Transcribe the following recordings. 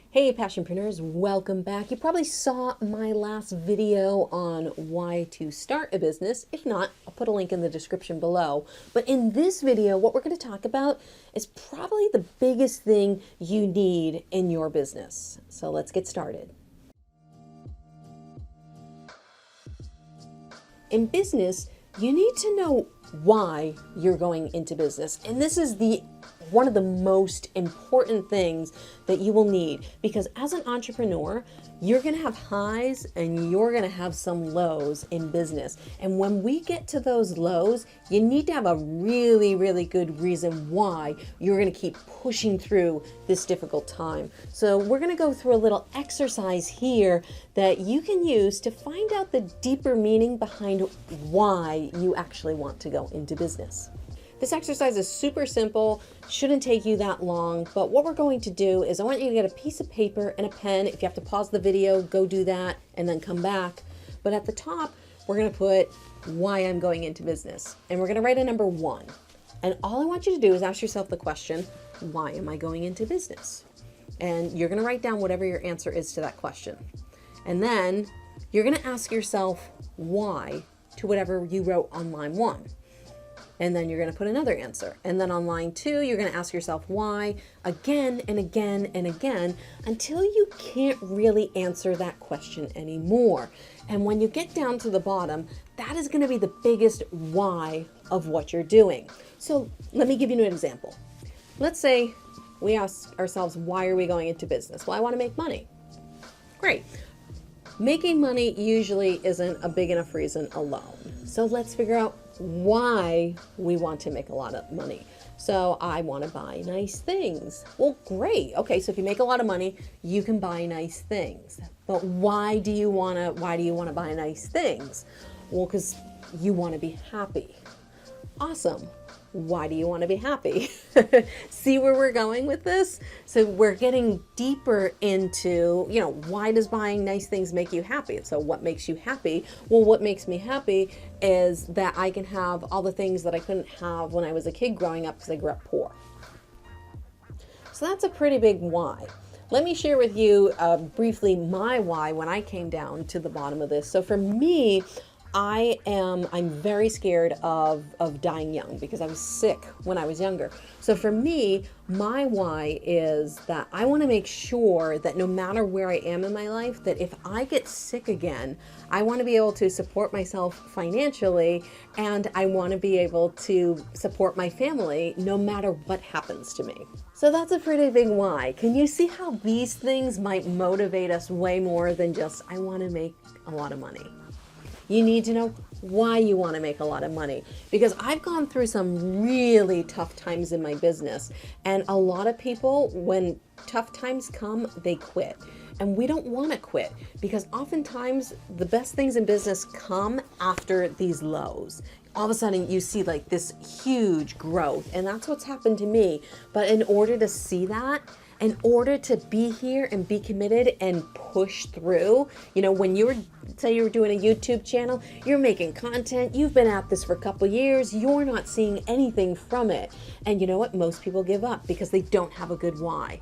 Hey Passionpreneurs, welcome back. You probably saw my last video on why to start a business. If not, I'll put a link in the description below. But in this video, what we're going to talk about is probably the biggest thing you need in your business. So let's get started. In business, you need to know why you're going into business. And this is one of the most important things that you will need, because as an entrepreneur, you're going to have highs and you're going to have some lows in business. And when we get to those lows, you need to have a really, really good reason why you're going to keep pushing through this difficult time. So we're going to go through a little exercise here that you can use to find out the deeper meaning behind why you actually want to go into business. This exercise is super simple, shouldn't take you that long, but what we're going to do is I want you to get a piece of paper and a pen. If you have to pause the video, go do that and then come back. But at the top, we're going to put why I'm going into business. And we're going to write a number 1. And all I want you to do is ask yourself the question, why am I going into business? And you're going to write down whatever your answer is to that question. And then you're going to ask yourself why to whatever you wrote on line 1. And then you're going to put another answer. And then on line 2, you're going to ask yourself why again and again and again until you can't really answer that question anymore. And when you get down to the bottom, that is going to be the biggest why of what you're doing. So let me give you an example. Let's say we ask ourselves, why are we going into business? Well, I want to make money. Great. Making money usually isn't a big enough reason alone. So let's figure out why we want to make a lot of money. So I want to buy nice things. Well, great. Okay, so if you make a lot of money, you can buy nice things. But why do you want to buy nice things? Well, because you want to be happy. Awesome. Why do you want to be happy? See where we're going with this? So we're getting deeper into, why does buying nice things make you happy? So what makes you happy? Well, what makes me happy is that I can have all the things that I couldn't have when I was a kid growing up because I grew up poor. So that's a pretty big why. Let me share with you briefly my why when I came down to the bottom of this. So for me, I'm very scared of dying young because I was sick when I was younger. So for me, my why is that I want to make sure that no matter where I am in my life, that if I get sick again, I want to be able to support myself financially, and I want to be able to support my family no matter what happens to me. So that's a pretty big why. Can you see how these things might motivate us way more than just, I want to make a lot of money? You need to know why you want to make a lot of money, because I've gone through some really tough times in my business, and a lot of people, when tough times come, they quit. And we don't want to quit, because oftentimes the best things in business come after these lows. All of a sudden you see like this huge growth, and that's what's happened to me. But in order to see that, in order to be here and be committed and push through, when say you were doing a YouTube channel, you're making content, you've been at this for a couple years, you're not seeing anything from it. And you know what? Most people give up because they don't have a good why.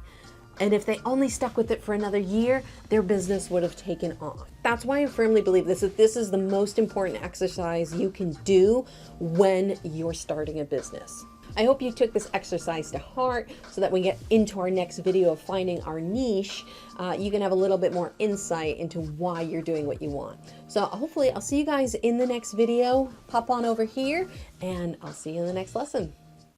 And if they only stuck with it for another year, their business would have taken off. That's why I firmly believe this is the most important exercise you can do when you're starting a business. I hope you took this exercise to heart so that when we get into our next video of finding our niche, you can have a little bit more insight into why you're doing what you want. So hopefully I'll see you guys in the next video. Pop on over here and I'll see you in the next lesson.